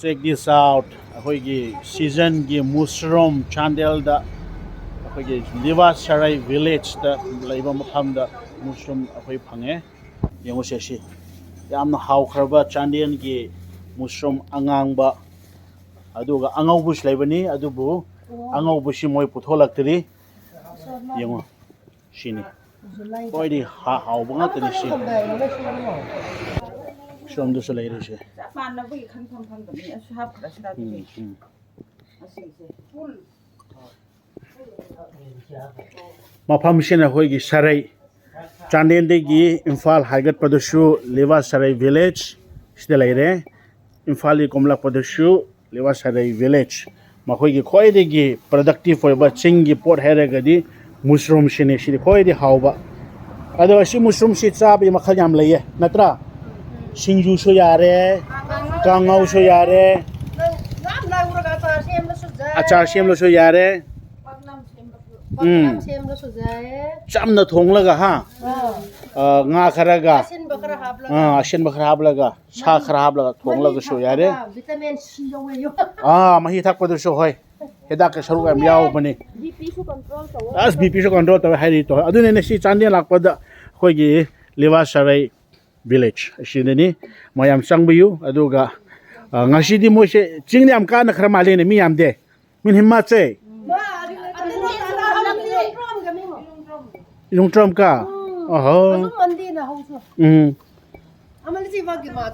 Check this out. Ahoigi season gi mushroom chandel da ahoigi Liva Sarai village da laiba mafam da mushroom ahoi phange. Yengo seshi. Yamna hawkhraba chandel gi mushroom angangba aduga angau bush laibani adubu angau bushi moi putholaktri yengo shini. Oidi hawba nga tani shi. Shom du sulai rishi. Mafam shina hoigi Sarai Chandel gi Imphal Haigat Padashu Liva Sarai village sida laire Imphal Komla Padashu Liva Sarai village mahoigi khoide gi productive hoiba chingi port heragadi mushroom shine shi khoide hawba ado ashi mushroom shi chabi makhal yam leye natra Singju so yare kangau so yare achar shem lo so yare chamna thonglaga ha nga kharaga ashin bakhara hablaga sa khara hablaga thonglaga so yare vitamin C yo mahi thak padu so hoy hedak sharu am yaw bani BP so control to as BP so control to hari to adune ne si Chandel lakpada khoi gi Liva Sarai village shindani mayam sangbiyu aduga ngashidi mo se chingni am ka na khara male ne mi am de min himma che yung trom ka mandi na ho so amali si wagi ma